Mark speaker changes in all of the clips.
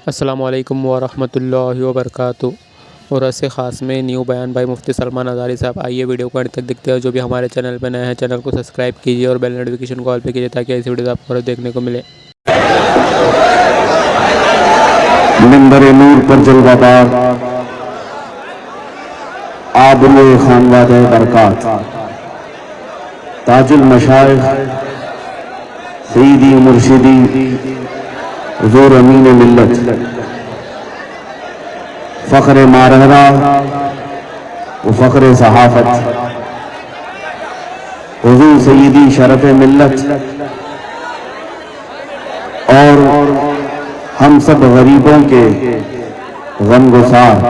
Speaker 1: السلام علیکم ورحمۃ اللہ وبرکاتہ۔ اور ایسے خاص میں نیو بیان بھائی مفتی سلمان ازاری صاحب، آئیے ویڈیو کو انت تک دیکھتے ہیں۔ جو بھی ہمارے چینل پہ نئے ہیں چینل کو سبسکرائب کیجیے اور بیل نوٹیفیکیشن کو آل پہ کیجیے تاکہ ایسی ویڈیوز آپ کو دیکھنے کو ملے۔
Speaker 2: منبر نور پر جلوہ بار آبروئے خانوادہ برکات، تاج المشائخ سیدی مرشدی حضور امین ملت، فخر مارہرہ و فخر صحافت، حضور سیدی شرف ملت اور ہم سب غریبوں کے غمگسار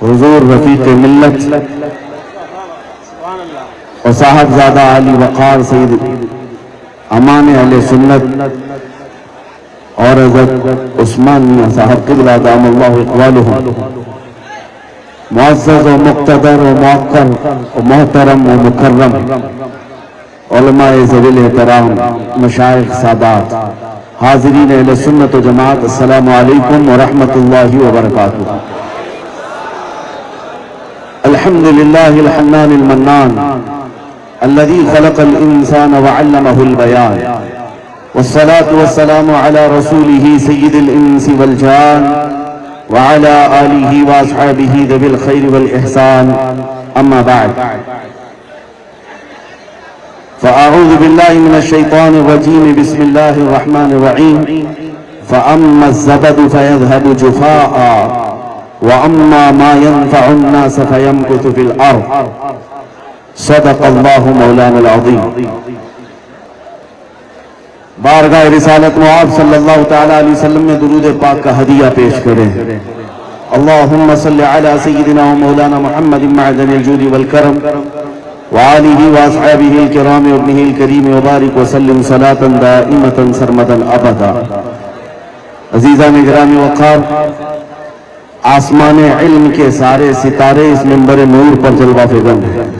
Speaker 2: حضور رفیق ملت اور صاحبزادہ علی وقار سید امان اہل سنت اور حضرت عثمان میاں صاحب قبلہ دام اللہ اقوالہ، معزز و مقتدر و موقر و محترم و مکرم علماء ذوی الاحترام، مشائخ سادات، حاضرین اہل سنت و جماعت، السلام علیکم ورحمۃ اللہ وبرکاتہ۔ الحمدللہ الحنان المنان الذي خلق الإنسان وعلمه البيان، والصلاة والسلام على رسوله سيد الإنس والجان وعلى آله وأصحابه ذوي الخير والإحسان، أما بعد فأعوذ بالله من الشيطان الرجيم، بسم الله الرحمن الرحيم، فأما الزبد فيذهب جفاء وأما ما ينفع الناس فيمكث في الأرض، صدق اللہ مولانا العظیم۔ بارگاہ رسالت معاب صلی اللہ تعالیٰ علیہ وسلم میں درود پاک کا ہدیہ پیش کریں۔ اللہم صلی علی سیدنا و مولانا محمد معدن الجود والکرم وآلہ واصحابہ الکرام وابنہ الکریم وبارک وسلم صلاة دائمة سرمدا ابدا۔ عزیزان گرامی وقار، آسمان علم کے سارے ستارے اس منبر نور پر جلوہ فگن ہیں۔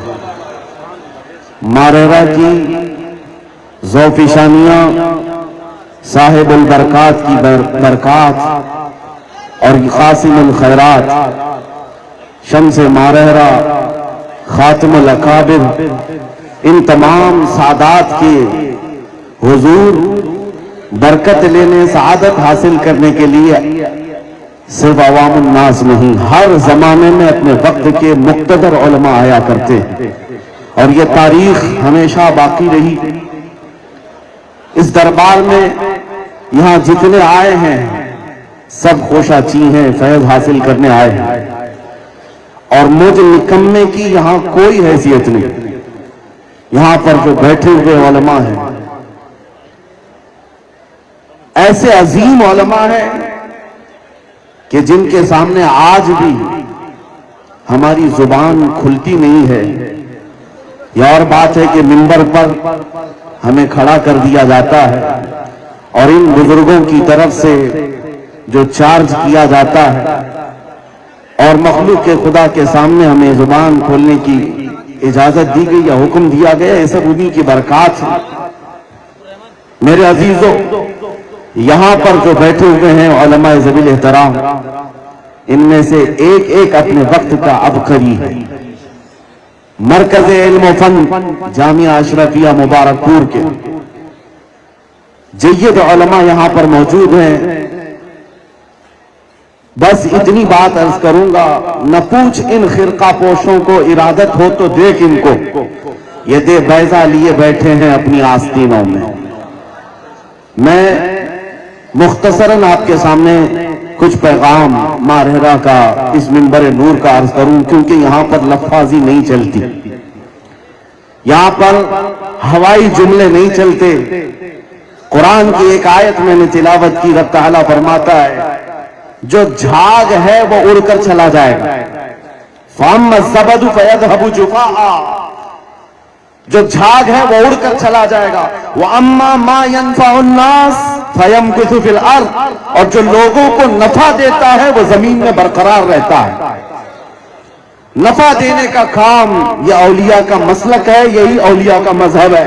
Speaker 2: مارہرہ کی ذوفشانیاں، صاحب البرکات کی برکات اور قاسم الخیرات، شمس مارہرہ، خاتم الاکابر، ان تمام سادات کے حضور برکت لینے، سعادت حاصل کرنے کے لیے صرف عوام الناس نہیں، ہر زمانے میں اپنے وقت کے مقتدر علماء آیا کرتے ہیں اور یہ تاریخ ہمیشہ باقی رہی۔ اس دربار میں یہاں جتنے آئے ہیں سب خوشا چی ہیں، فیض حاصل کرنے آئے ہیں، اور مجھ نکمے کی یہاں کوئی حیثیت نہیں۔ یہاں پر جو بیٹھے ہوئے علماء ہیں ایسے عظیم علماء ہیں کہ جن کے سامنے آج بھی ہماری زبان کھلتی نہیں ہے۔ یہ اور بات ہے کہ منبر پر ہمیں کھڑا کر دیا جاتا ہے اور ان بزرگوں کی طرف سے جو چارج کیا جاتا ہے اور مخلوق کے خدا کے سامنے ہمیں زبان کھولنے کی اجازت دی گئی یا حکم دیا گیا، یہ سب انہی کی برکات ہے۔ میرے عزیزوں، یہاں پر جو بیٹھے ہوئے ہیں علماء ذوی الاحترام، ان میں سے ایک ایک اپنے وقت کا عبقری ہے۔ مرکز علم و فن جامعہ اشرفیہ مبارک پور کے جید علماء یہاں پر موجود ہیں۔ بس اتنی بات عرض کروں گا، نہ پوچھ ان خرقہ پوشوں کو، ارادت ہو تو دیکھ ان کو، یہ دے بیضہ لیے بیٹھے ہیں اپنی آستینوں میں۔ میں مختصراً آپ کے سامنے کچھ پیغام مارہرہ کا، اس منبر نور کا عرض کروں، کیونکہ یہاں پر لفاظی نہیں چلتی، یہاں پر ہوائی جملے نہیں چلتے۔ قرآن کی ایک آیت میں نے تلاوت کی، رب تعالیٰ فرماتا ہے جو جھاگ ہے وہ اڑ کر چلا جائے گا، فَأَمَّا الزَّبَدُ فَيَذْهَبُ جُفَاءً، جو جھاگ ہے وہ اڑ کر چلا جائے گا، وَأَمَّا مَا يَنْفَعُ النَّاسِ فَيَمْكُثُ فِي الْأَرْضِ، اور جو لوگوں کو نفع دیتا ہے وہ زمین میں برقرار رہتا ہے۔ نفع دینے کا کام یہ اولیاء کا مسلک ہے، یہی اولیاء کا مذہب ہے۔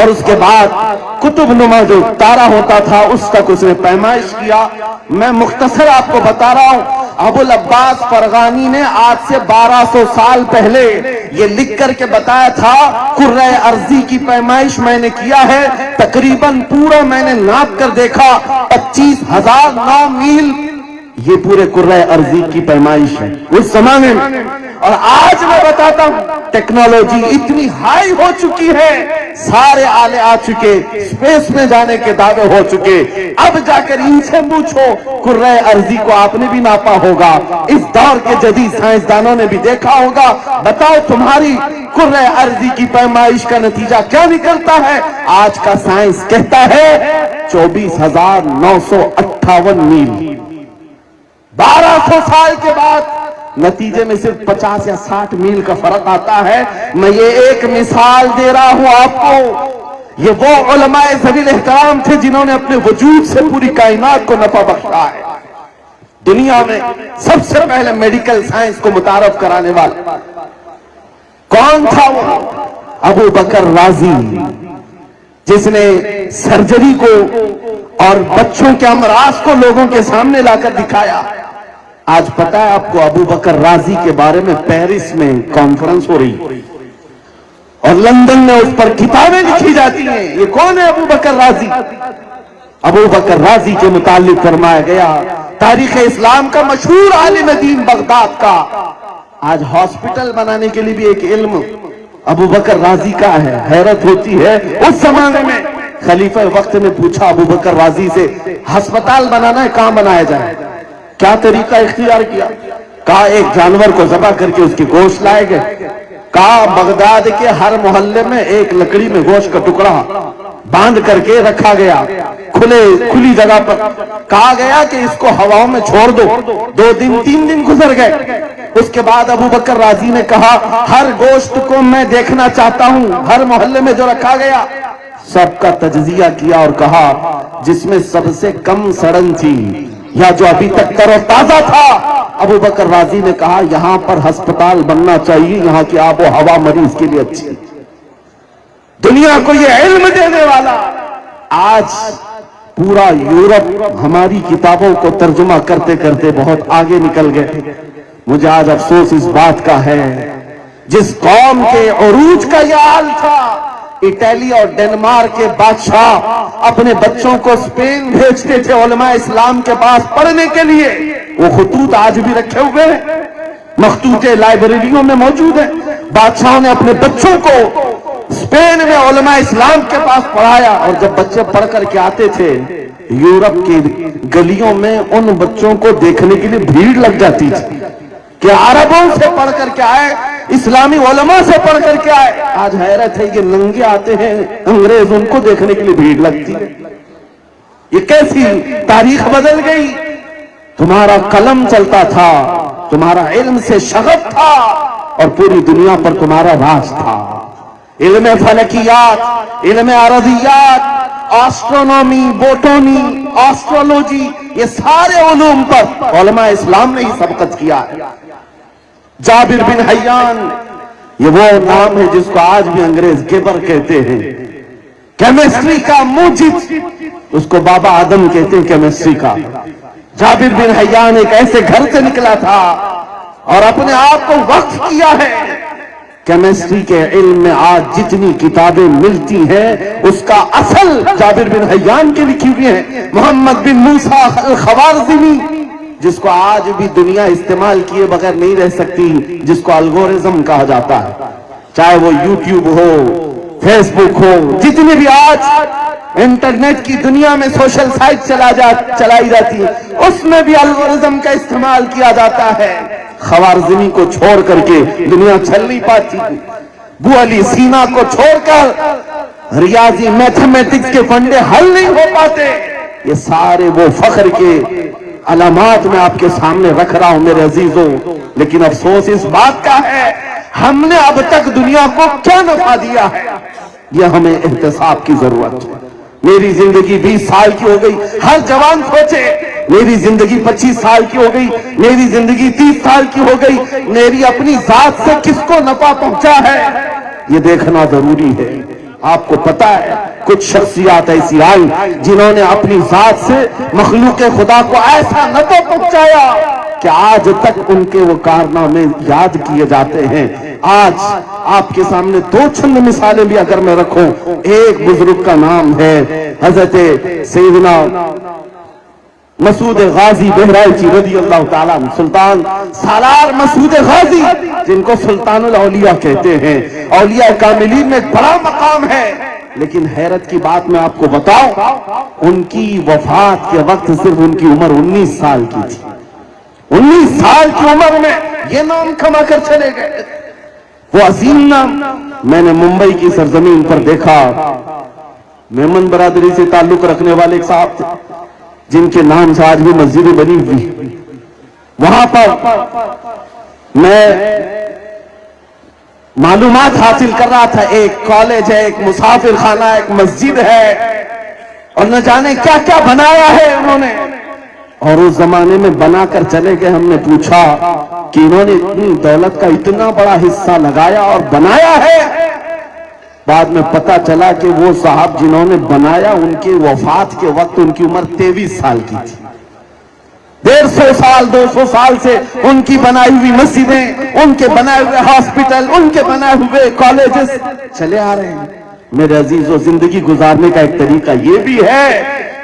Speaker 2: اور اس کے بعد قطب نما جو تارا ہوتا تھا اس تک اس نے پیمائش کیا. میں مختصر آپ کو بتا رہا ہوں. ابو العباس فرغانی نے آج سے 1200 سال پہلے یہ لکھ کر کے بتایا تھا کرۂ ارضی کی پیمائش میں نے کیا ہے. تقریباً پورا میں نے ناپ کر دیکھا 25,009 میل یہ پورے کرۂ ارضی کی پیمائش ہے اس زمانے میں. اور آج میں بتاتا ہوں ٹیکنالوجی اتنی ہائی ہو چکی ہے, سارے آلے آ چکے, اسپیس میں جانے کے دعوے ہو چکے. اب جا کر ان سے پوچھو کرۂ ارضی کو آپ نے بھی ناپا ہوگا, اس دور کے جدید سائنسدانوں نے بھی دیکھا ہوگا. بتاؤ تمہاری کرۂ ارضی کی پیمائش کا نتیجہ کیا نکلتا ہے؟ آج کا سائنس کہتا ہے 24,958 میل. 1200 سال کے بعد نتیجے میں صرف 50 یا 60 میل کا فرق آتا ہے. میں یہ ایک مثال دے رہا ہوں آپ کو. یہ وہ علماء ذوی احترام تھے جنہوں نے اپنے وجود سے پوری کائنات کو نفع بخشا ہے. دنیا میں سب سے پہلے میڈیکل سائنس کو متعارف کرانے والا کون تھا؟ وہ ابو بکر رازی, جس نے سرجری کو اور بچوں کے امراض کو لوگوں کے سامنے لا کر دکھایا. آج پتا ہے آپ کو ابو بکر رازی کے بارے میں پیرس میں کانفرنس ہو رہی اور لندن میں اس پر کتابیں لکھی جاتی ہیں. یہ کون ہے ابو بکر رازی؟ ابو بکر رازی کے متعلق فرمایا گیا تاریخ اسلام کا مشہور عالم دین بغداد کا. آج ہاسپٹل بنانے کے لیے بھی ایک علم ابو بکر رازی کا ہے. حیرت ہوتی ہے اس زمانے میں خلیفہ وقت نے پوچھا ابو بکر رازی سے ہسپتال بنانا ہے, کہاں بنایا جائے؟ کیا طریقہ اختیار کیا؟ کہا ایک جانور کو ذبح کر کے اس کی گوشت لائے گئے. کہا بغداد کے ہر محلے میں ایک لکڑی میں گوشت کا ٹکڑا باندھ کر کے رکھا گیا کھلی جگہ پر. کہا گیا کہ اس کو ہواؤں میں چھوڑ دو. 2 دن 3 دن گزر گئے. اس کے بعد ابو بکر رازی نے کہا ہر گوشت کو میں دیکھنا چاہتا ہوں. ہر محلے میں جو رکھا گیا سب کا تجزیہ کیا اور کہا جس میں سب سے کم سڑن تھی یا جو ابھی تک تر و تازہ تھا, ابو بکر رازی نے کہا یہاں پر ہسپتال بننا چاہیے, یہاں کی آب و ہوا مریض کے لیے اچھی. دنیا کو یہ علم دینے والا آج پورا یورپ ہماری کتابوں کو ترجمہ کرتے کرتے بہت آگے نکل گئے. مجھے آج افسوس اس بات کا ہے جس قوم کے عروج کا یہ حال تھا. اٹلی اور ڈنمارک کے بادشاہ اپنے بچوں کو اسپین بھیجتے تھے علماء اسلام کے پاس پڑھنے کے لیے. وہ خطوط آج بھی رکھے ہوئے ہیں, مخطوط لائبریریوں میں موجود ہیں. بادشاہوں نے اپنے بچوں کو اسپین میں علماء اسلام کے پاس پڑھایا, اور جب بچے پڑھ کر کے آتے تھے یورپ کی گلیوں میں ان بچوں کو دیکھنے کے لیے بھیڑ لگ جاتی تھی کہ عربوں سے پڑھ کر کے آئے, اسلامی علماء سے پڑھ کر کے آئے. آج حیرت ہے کہ ننگے آتے ہیں انگریز, ان کو دیکھنے کے لیے بھیڑ لگتی ہے. یہ کیسی تاریخ بدل گئی. تمہارا قلم چلتا تھا, تمہارا علم سے شغف تھا, اور پوری دنیا پر تمہارا راج تھا. علم فلکیات, علم عرضیات, آسٹرونومی, بوٹانی, آسٹرولوجی, یہ سارے علوم پر علماء اسلام نے ہی سبقت کیا ہے. جابر بن حیان, یہ وہ نام ہے جس کو آج بھی انگریز گیبر کہتے ہیں. کیمسٹری کا موجد, اس کو بابا آدم کہتے ہیں کیمسٹری کا. جابر بن حیان ایک ایسے گھر سے نکلا تھا اور اپنے آپ کو وقف کیا ہے. کیمسٹری کے علم میں آج جتنی کتابیں ملتی ہیں اس کا اصل جابر بن حیان کی لکھی ہوئی ہیں. محمد بن موسیٰ الخوارزمی, جس کو آج بھی دنیا استعمال کیے بغیر نہیں رہ سکتی, جس کو الگورزم کہا جاتا ہے. چاہے وہ یوٹیوب ہو, فیس بک ہو, جتنی بھی آج انٹرنیٹ کی دنیا میں سوشل سائٹ چلائی جاتی ہے, اس میں بھی الگورزم کا استعمال کیا جاتا ہے. خوارزمی کو چھوڑ کر کے دنیا چل نہیں پاتی. ابو علی سینا کو چھوڑ کر ریاضی میتھمیٹکس کے فنڈے حل نہیں ہو پاتے. یہ سارے وہ فخر کے علامات میں آپ کے سامنے رکھ رہا ہوں میرے عزیزوں. لیکن افسوس اس بات کا ہے ہم نے اب تک دنیا کو کیا نفع دیا ہے, یہ ہمیں احتساب کی ضرورت ہے. میری زندگی 20 سال کی ہو گئی, ہر جوان سوچے میری زندگی 25 سال کی ہو گئی, میری زندگی 30 سال کی ہو گئی, میری اپنی ذات سے کس کو نفع پہنچا ہے یہ دیکھنا ضروری ہے. آپ کو پتا ہے کچھ شخصیات ایسی آئی جنہوں نے اپنی ذات سے مخلوق خدا کو ایسا نفع پہنچایا کہ آج تک ان کے وہ کارنامے یاد کیے جاتے ہیں. آج آپ کے سامنے دو چند مثالیں بھی اگر میں رکھوں، ایک بزرگ کا نام ہے حضرت سیدنا مسعود غازی بہرائچی رضی اللہ تعالیٰ عنہ، سلطان سالار مسعود غازی جن کو سلطان الاولیاء کہتے ہیں. اولیاء کاملین میں ایک بڑا مقام ہے، لیکن حیرت کی بات میں آپ کو بتاؤں، ان کی وفات کے وقت صرف ان کی عمر 19 سال کی تھی. 19 سال کی عمر میں یہ نام کما کر چلے گئے. وہ عظیم نام میں نے ممبئی کی سرزمین پر دیکھا. میمن برادری سے تعلق رکھنے والے ایک صاحب تھے جن کے نام سے آج بھی مسجد بنی ہوئی. وہاں پر میں معلومات حاصل کر رہا تھا. ایک کالج ہے، ایک مسافر خانہ، ایک مسجد ہے، اور نہ جانے کیا کیا بنایا ہے انہوں نے. اور اس زمانے میں بنا کر چلے گئے. ہم نے پوچھا کہ انہوں نے اتنی دولت کا اتنا بڑا حصہ لگایا اور بنایا ہے. بعد میں پتا چلا کہ وہ صاحب جنہوں نے بنایا ان کی وفات کے وقت ان کی عمر 23 سال کی تھی. 150 سال 200 سال سے ان کی بنائی ہوئی مسجدیں، ان کے بنائے ہوئے ہاسپٹل، ان کے بنائے ہوئے کالجز چلے آ رہے ہیں. میرے عزیزو، زندگی گزارنے کا ایک طریقہ یہ بھی ہے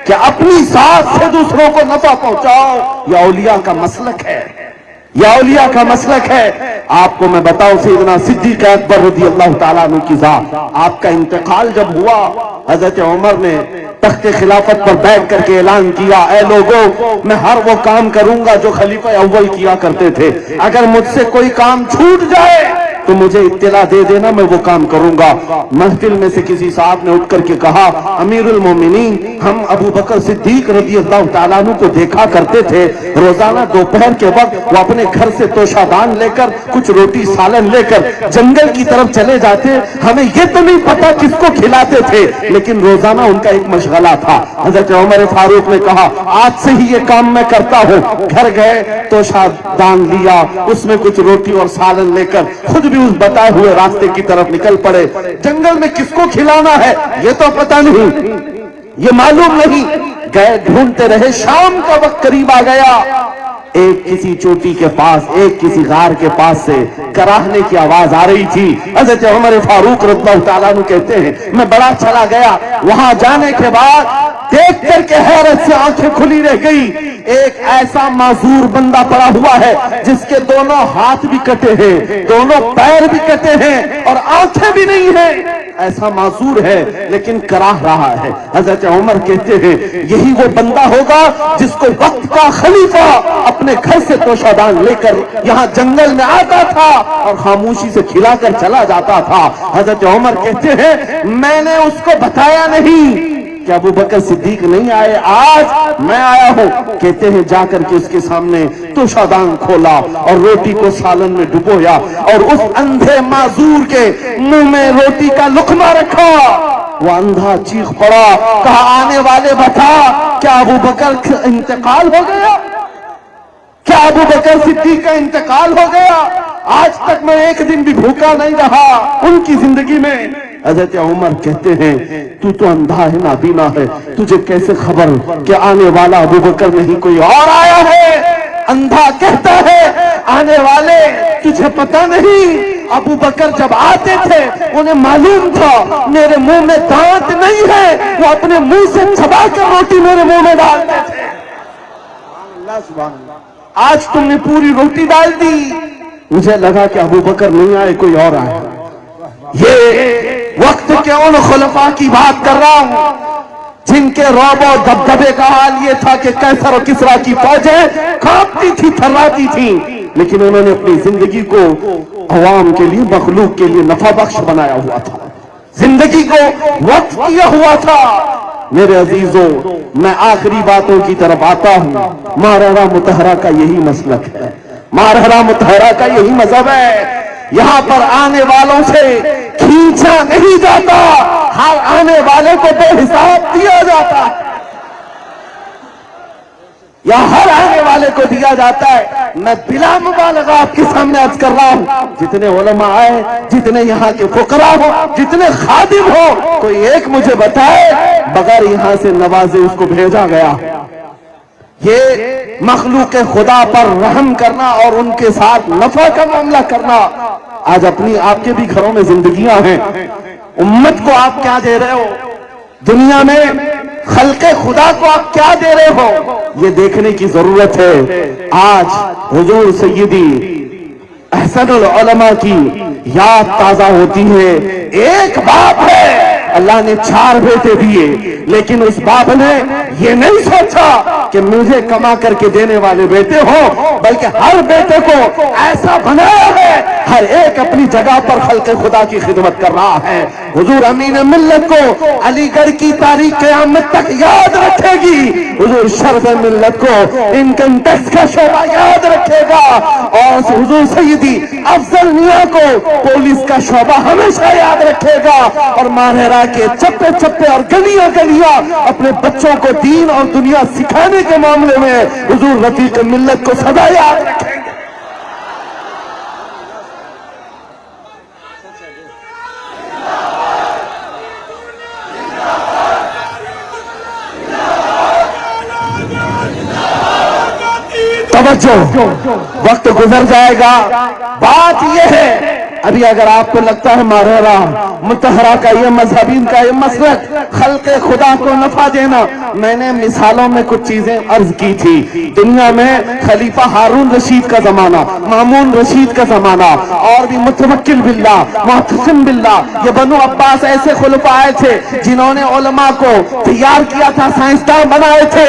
Speaker 2: کہ اپنی ذات سے دوسروں کو نفع پہنچاؤ. یہ اولیاء کا مسلک ہے، یہ اولیاء کا مسلک ہے. آپ کو میں بتاؤں، سیدنا صدیق اکبر رضی اللہ تعالیٰ عنہ کی ذات، آپ کا انتقال جب ہوا، حضرت عمر نے تخت خلافت پر بیٹھ کر کے اعلان کیا، اے لوگوں، میں ہر وہ کام کروں گا جو خلیفہ اول کیا کرتے تھے. اگر مجھ سے کوئی کام چھوٹ جائے تو مجھے اطلاع دے دینا، میں وہ کام کروں گا. محفل میں سے کسی صاحب نے اٹھ کر کے کہا، امیر المومنین، ہم ابو بکر صدیق رضی اللہ تعالیٰ عنہ کو دیکھا کرتے تھے روزانہ دوپہر کے وقت وہ اپنے گھر سے توشہ دان لے کر، کچھ روٹی سالن لے کر جنگل کی طرف چلے جاتے. ہمیں یہ تو نہیں پتا کس کو کھلاتے تھے، لیکن روزانہ ان کا ایک مشغلہ تھا. حضرت عمر فاروق نے کہا، آج سے ہی یہ کام میں کرتا ہوں. گھر گئے، توشہ دان لیا، اس میں کچھ روٹی اور سالن لے کر خود بھی اس بتائے ہوئے راستے کی طرف نکل پڑے. جنگل میں کس کو کھلانا ہے یہ تو پتہ نہیں، یہ معلوم نہیں. گئے، ڈھونڈتے رہے. شام کا وقت قریب آ گیا. ایک کسی چوٹی کے پاس، ایک کسی غار کے پاس سے کراہنے کی آواز آ رہی تھی. حضرت عمر فاروق رضی اللہ تعالیٰ عنہ کہتے ہیں، میں بڑا چلا گیا. وہاں جانے کے بعد دیکھ کر کے حیرت سے آنکھیں کھلی رہ گئی. ایک ایسا معذور بندہ پڑا ہوا ہے جس کے دونوں ہاتھ بھی کٹے ہیں، دونوں پیر بھی کٹے ہیں اور آنکھیں بھی نہیں ہیں. ایسا معذور ہے لیکن کراہ رہا ہے. حضرت عمر کہتے ہیں، یہی وہ بندہ ہوگا جس کو وقت کا خلیفہ اپنے گھر سے توشہ دان لے کر یہاں جنگل میں آتا تھا اور خاموشی سے کھلا کر چلا جاتا تھا. حضرت عمر کہتے ہیں، میں نے اس کو بتایا نہیں کہ ابو بکر صدیق نہیں آئے، آج میں آیا ہوں. کہتے ہیں جا کر کے اس کے سامنے توشہ دان کھولا اور روٹی کو سالن میں ڈبویا اور اس اندھے معذور کے منہ میں روٹی کا لقمہ رکھا. وہ اندھا چیخ پڑا، کہا، آنے والے بتا، کیا ابو بکر کا انتقال ہو گیا؟ کیا ابو بکر صدیق کا انتقال ہو گیا؟ آج تک میں ایک دن بھی بھوکا نہیں رہا ان کی زندگی میں. حضرت عمر کہتے ہیں، تو اندھا ہے، نابینا ہے، تجھے کیسے خبر کہ آنے والا ابو بکر نہیں کوئی اور آیا ہے؟ اندھا کہتا ہے، آنے والے تجھے پتہ نہیں، ابو بکر جب آتے تھے انہیں معلوم تھا میرے منہ میں دانت نہیں ہے، وہ اپنے منہ سے چبا کر روٹی میرے منہ میں ڈالتے تھے. آج تم نے پوری روٹی ڈال دی. مجھے لگا کہ ابو بکر نہیں آئے، کوئی اور آیا. یہ وقت کے ان خلفاء کی بات کر رہا ہوں جن کے رعب و دبدبے کا حال یہ تھا کہ کیسر اور کسریٰ کی فوجیں کانپتی تھی، تھراتی تھی، لیکن انہوں نے اپنی زندگی کو عوام کے لیے، مخلوق کے لیے نفع بخش بنایا ہوا تھا، زندگی کو وقف کیا ہوا تھا. میرے عزیزوں، میں آخری باتوں کی طرف آتا ہوں. ماہرہ مطہرہ کا یہی مسلک ہے، ماہرہ مطہرہ کا یہی مذہب ہے. یہاں پر آنے والوں سے کھینچا نہیں جاتا، ہر آنے والے کو بے حساب دیا جاتا ہے. یا ہر آنے والے کو دیا جاتا ہے۔ میں بلا مبالغہ آپ کے سامنے عرض کر رہا ہوں، جتنے علماء آئے، جتنے یہاں کے فقراء ہو، جتنے خادم ہو، کوئی ایک مجھے بتائے بغیر یہاں سے نوازے اس کو بھیجا گیا۔ یہ مخلوق خدا پر رحم کرنا اور ان کے ساتھ نفع کا معاملہ کرنا، آج اپنی آپ کے بھی گھروں میں زندگیاں ہیں، امت کو آپ کیا دے رہے ہو؟ دنیا میں خلق خدا کو آپ کیا دے رہے ہو؟ یہ دیکھنے کی ضرورت ہے۔ آج حضور سیدی احسن العلماء کی یاد تازہ ہوتی ہے۔ ایک باپ ہے، اللہ نے 4 بیٹے دیے، لیکن اس باپ نے یہ نہیں سوچا کہ مجھے کما کر کے دینے والے بیٹے ہوں، بلکہ ہر بیٹے کو ایسا بنایا ہے، ہر ایک اپنی جگہ پر خلق خدا کی خدمت کر رہا ہے۔ حضور امین ملت کو علی گڑھ کی تاریخ قیامت تک یاد رکھے گی، حضور شرف ملت کو انکم ٹیکس کا شعبہ یاد رکھے گا، اور حضور سیدی افضل میاں کو پولیس کا شعبہ ہمیشہ یاد رکھے گا، اور ماہرہ کے چپے چپے اور گلیاں گلیاں اپنے بچوں کو دین اور دنیا سکھانے کے معاملے میں حضور رفیق ملت کو سدا یاد رکھیں گے۔ توجہ، وقت گزر جائے گا۔ بات یہ ہے، ابھی اگر آپ کو لگتا ہے ماہرہ مطہرہ کا یہ مذہبین کا یہ مسلک خلق خدا کو نفع دینا، میں نے مثالوں میں کچھ چیزیں عرض کی تھی۔ دنیا میں خلیفہ ہارون رشید کا زمانہ، مامون رشید کا زمانہ، اور بھی متوکل باللہ، معتصم باللہ، یہ بنو عباس ایسے خلفاء آئے تھے جنہوں نے علماء کو تیار کیا تھا، سائنسدان بنائے تھے،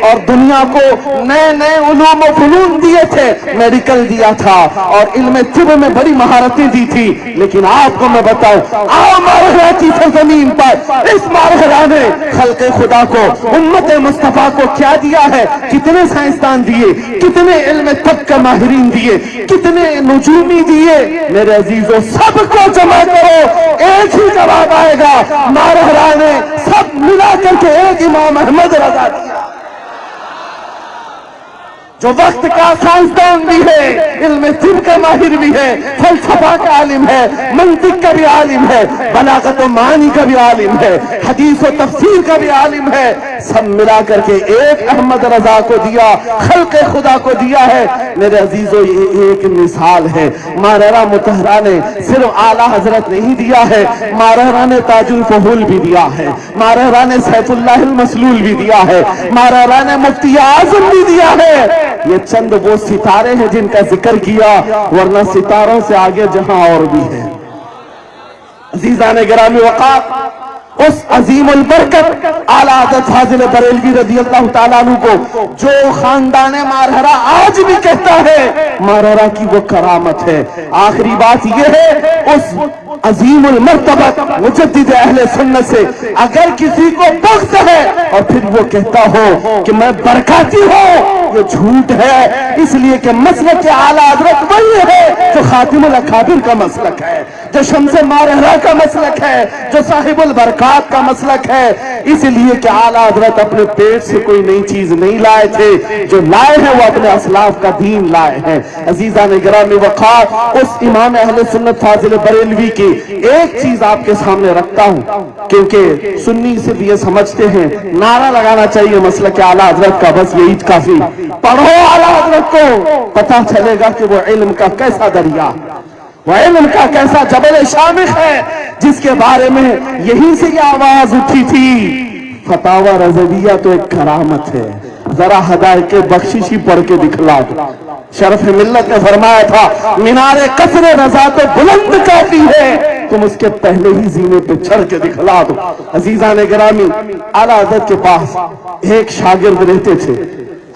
Speaker 2: اور دنیا کو نئے نئے علوم و فنون دیے تھے، میڈیکل دیا تھا، اور علم طب میں بڑی مہارتیں دی تھی۔ لیکن آپ کو میں بتاؤں، ماہرہ کی سرزمین پر اس ماہرہ نے خلق خدا کو، امت مصطفیٰ کو کیا دیا ہے؟ کتنے سائنسدان دیے، کتنے علم طب کے ماہرین دیے، کتنے نجومی دیے؟ میرے عزیزوں، سب کو جمع کرو، ایک ہی جواب آئے گا، ماہرہ نے سب ملا کر کے ایک امام احمد رضا دیا، جو وقت کا سائنسدان بھی ہے، علم طب کا ماہر بھی ہے، فلسفہ کا عالم ہے، منطق کا بھی عالم ہے، بلاغت و معنی کا بھی عالم ہے، حدیث و تفسیر کا بھی عالم ہے، سب ملا کر کے ایک احمد رضا کو دیا، خلق خدا کو دیا ہے۔ میرے عزیزوں، یہ ایک مثال ہے۔ ماہرہ مطہرہ نے صرف اعلیٰ حضرت نہیں دیا ہے، ماہرہ نے تاج الفہول بھی دیا ہے، ماہرہ نے سیف اللہ المسلول بھی دیا ہے، ماہرہ نے مفتی اعظم بھی دیا ہے۔ یہ چند وہ ستارے ہیں جن کا ذکر کیا، ورنہ ستاروں سے آگے جہاں اور بھی ہیں۔ عزیزان گرامی وقار، اس عظیم البرکت اعلیٰ حضرت فاضل بریلوی رضی اللہ تعالیٰ عنہ کو جو خاندان ماہرہ آج بھی کہتا ہے، ماہرہ کی وہ کرامت ہے۔ آخری بات یہ ہے، اس عظیم المرتبت مجدد اہل سنت سے اگر کسی کو بغض ہے اور پھر وہ کہتا ہو کہ میں برکاتی ہوں، یہ جھوٹ ہے، اس لیے کہ مسلک اعلیٰ حضرت وہی ہے جو خاتم الاکابر کا مسلک ہے، جو شمس ماہرہ کا مسلک ہے، جو صاحب البرکات کا مسلک ہے۔ اس لیے کہ اعلیٰ حضرت اپنے پیٹ سے کوئی نئی چیز نہیں لائے تھے، جو لائے ہیں وہ اپنے اسلاف کا دین لائے ہیں۔ عزیزان گرامی وقار، اس امام اہل سنت فاضل بریلوی کی ایک چیز آپ کے سامنے رکھتا ہوں، کیونکہ سنی صرف یہ سمجھتے ہیں نعرہ لگانا چاہیے مسلک اعلیٰ حضرت کا، بس یہی کافی۔ پڑھو اعلیٰ حضرت کو، پتہ چلے گا کہ وہ علم کا کیسا دریا، وہ علم کا کیسا جبل شامخ ہے، جس کے بارے میں یہیں سے یہ آواز اٹھی تھی، فتاوی رضویہ تو ایک کرامت ہے، ذرا ہدایت بخششی پڑھ کے دکھلا دو۔ شرف ملت نے فرمایا تھا، مینار قصر رضا تو بلند کافی ہے، تم اس کے پہلے ہی زینے پہ چڑھ کے دکھلا دو۔ عزیزان گرامی، اعلیٰ حضرت کے پاس ایک شاگرد رہتے تھے،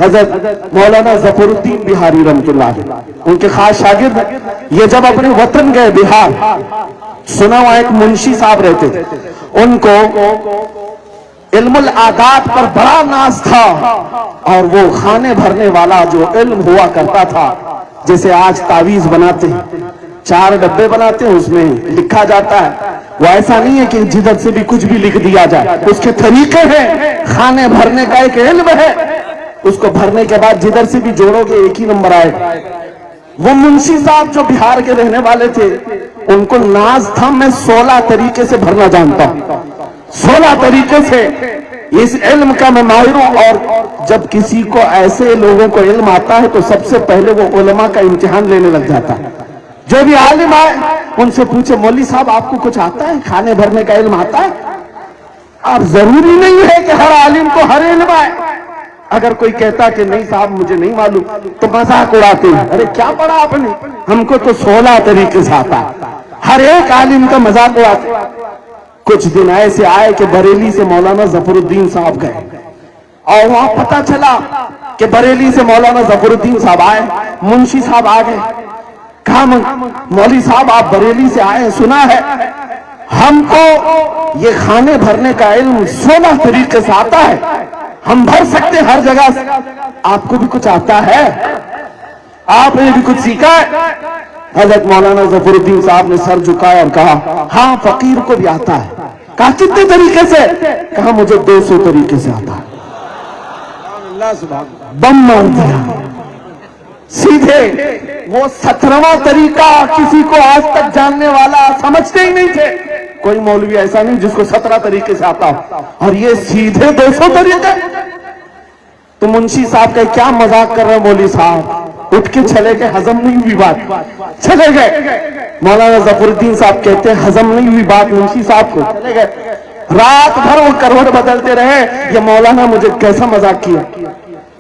Speaker 2: حضرت مولانا ظفر الدین بہاری رحمۃ اللہ علیہ، ان کے خاص شاگرد۔ یہ جب اپنے وطن گئے بہار، سنا وہاں ایک منشی صاحب رہتے تھے، ان کو علم العادات پر بڑا ناز تھا، اور وہ خانے بھرنے والا جو علم ہوا کرتا تھا، جیسے آج تعویذ بناتے ہیں، 4 ڈبے بناتے ہیں، اس میں لکھا جاتا ہے، وہ ایسا نہیں ہے کہ جدھر سے بھی کچھ بھی لکھ دیا جائے، اس کے طریقے ہیں، خانے بھرنے کا ایک علم ہے۔ اس کو بھرنے کے بعد جدھر سے بھی جوڑو گے ایک ہی نمبر آئے گا۔ وہ منشی صاحب جو بہار کے رہنے والے تھے، ان کو ناز تھا میں 16 طریقے سے بھرنا جانتا ہوں، 16 طریقے سے اس علم کا میں ماہر ہوں۔ اور جب کسی کو ایسے لوگوں کو علم آتا ہے تو سب سے پہلے وہ علماء کا امتحان لینے لگ جاتا ہے۔ جو بھی عالم آئے ان سے پوچھے مولوی صاحب آپ کو کچھ آتا ہے، کھانے بھرنے کا علم آتا ہے؟ اب ضروری نہیں ہے کہ ہر عالم کو ہر علم آئے۔ اگر کوئی کہتا کہ نہیں صاحب مجھے نہیں معلوم تو مذاق اڑاتے ہیں، ارے کیا پڑھا آپ نے؟ ہم کو تو 16 طریقے سے آتا ہے۔ ہر ایک عالم کا مذاق اڑاتے ہیں۔ کچھ دن ایسے آئے کہ بریلی سے مولانا ظفر الدین صاحب گئے اور وہاں پتہ چلا کہ بریلی سے مولانا ظفر الدین صاحب آئے، منشی صاحب آ گئے، کہا مولوی صاحب آپ بریلی سے آئے، سنا ہے ہم کو یہ کھانے بھرنے کا علم 16 طریقے سے آتا ہے، ہم بھر سکتے ہر جگہ سے، آپ کو بھی کچھ آتا ہے؟ آپ نے بھی کچھ سیکھا ہے؟ حضرت مولانا ظفر الدین صاحب نے سر جھکایا اور کہا ہاں فقیر کو بھی آتا ہے۔ کہا کتنے طریقے سے؟ کہا مجھے 200 طریقے سے آتا ہے۔ بم مار دیا سیدھے۔ وہ 17واں طریقہ کسی کو آج تک جاننے والا سمجھتے ہی نہیں تھے، کوئی مولوی ایسا نہیں جس کو 17 طریقے سے آتا ہو، اور یہ سیدھے 200 طریقے۔ تو منشی صاحب کہ کیا مذاق کر رہے مولوی صاحب، اٹھ کے چلے گئے، ہضم نہیں ہوئی بات، چلے گئے۔ مولانا ظفر الدین صاحب کہتے ہیں ہضم نہیں ہوئی بات منشی صاحب کو، چلے گئے۔ رات بھر وہ کروٹ بدلتے رہے، یہ مولانا مجھے کیسا مذاق کیا۔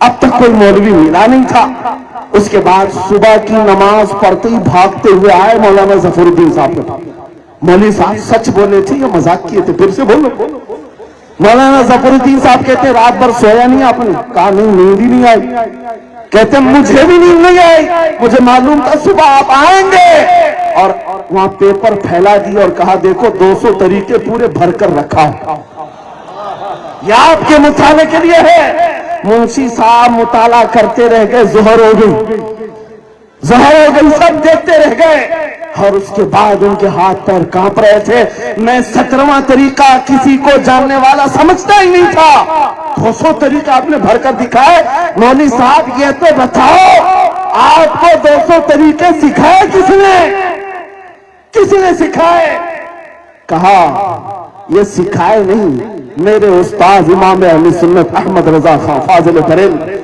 Speaker 2: اب تک کوئی مولوی ملا نہیں تھا۔ اس کے بعد صبح کی نماز پڑھتے ہی بھاگتے ہوئے آئے مولانا ظفر الدین صاحب کو، مولوی صاحب سچ بولے تھے یا مذاق کیے تھے؟ پھر سے بولو۔ مولانا ظفر الدین صاحب کہتے ہیں رات بھر سویا نہیں آپ نے؟ کہا نہیں، نیند ہی نہیں آئی۔ کہتے ہیں مجھے بھی نیند نہیں آئی، مجھے معلوم تھا صبح آپ آئیں گے۔ اور وہاں پیپر پھیلا دیا اور کہا دیکھو 200 طریقے پورے بھر کر رکھا ہے، یہ آپ کے مطالعے کے لیے ہے۔ منشی صاحب مطالعہ کرتے رہ گئے، ظہر ہو گئی، سب دیکھتے رہ گئے، اور اس کے بعد ان کے ہاتھ پیر کانپ رہے تھے۔ میں 17واں طریقہ کسی کو جاننے والا سمجھتا ہی نہیں تھا، 200 طریقہ آپ نے بھر کر دکھائے۔ مولوی صاحب یہ تو بتاؤ آپ کو 200 طریقے سکھائے کس نے؟ کسی نے سکھائے؟ کہا یہ سکھائے نہیں، میرے استاد امام اہل سنت احمد رضا خان فاضل بریلوی،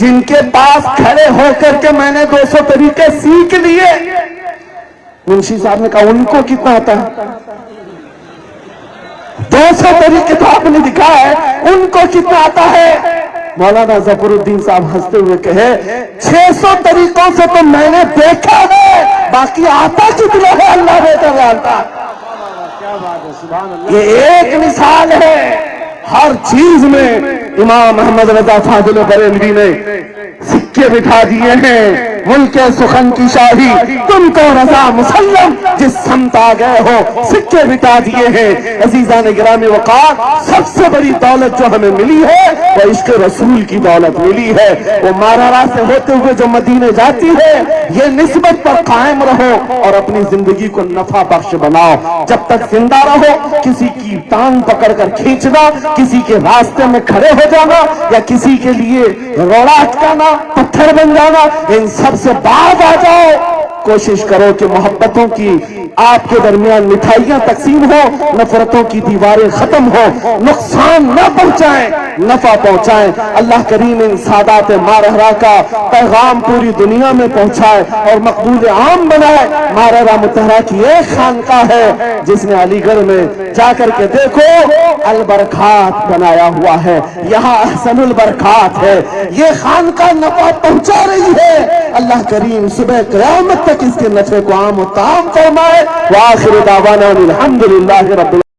Speaker 2: جن کے پاس کھڑے ہو کر کے میں نے 200 طریقے سیکھ لیے۔ منشی صاحب نے کہا ان کو کتنا آتا ہے؟ 200 طریقے تو آپ نے دکھا ہے، ان کو کتنا آتا ہے؟ مولانا ظفر الدین صاحب ہنستے ہوئے کہے 600 طریقوں سے تو میں نے دیکھا ہے، باقی آتا کتنا ہے اللہ بہتر جانتا۔ یہ ایک مثال ہے، ہر چیز میں امام احمد رضا فاضل بریلوی نے سکے بٹھا دیے ہیں۔ ملک سخن کی شاہی تم کو رضا مسلم، جس سمت آ گئے ہو سکے بٹھا دیے ہیں۔ عزیزان گرامی وقار، سب سے بڑی دولت جو ہمیں ملی ہے وہ عشق رسول کی دولت ملی ہے۔ وہ مارارا سے ہوتے ہوئے جو مدینے جاتی ہے، یہ نسبت پر قائم رہو اور اپنی زندگی کو نفع بخش بناؤ۔ جب تک زندہ رہو کسی کی ٹانگ پکڑ کر کھینچنا، کسی کے راستے میں کھڑے ہو جانا یا کسی کے لیے روڑا اٹکانا، پتھر بن جانا، ان سب سے باز آ جاؤ۔ کوشش کرو کہ محبتوں کی آپ کے درمیان مٹھائیاں تقسیم ہو، نفرتوں کی دیواریں ختم ہو، نقصان نہ پہنچائیں، نفع پہنچائیں۔ اللہ کریم ان سادات مارہرا کا پیغام پوری دنیا میں پہنچائے اور مقبول عام بنائے۔ مارہرا متحرہ کی ایک خانقاہ ہے جس نے علی گڑھ میں جا کر کے دیکھو البرکات بنایا ہوا ہے، یہاں احسن البرکات ہے، یہ خانقاہ نفع پہنچا رہی ہے۔ اللہ کریم صبح قیامت تک اس کے نفع کو عام و تام فرمائے۔ وآخر دعوانا الحمدللہ رب العالمین۔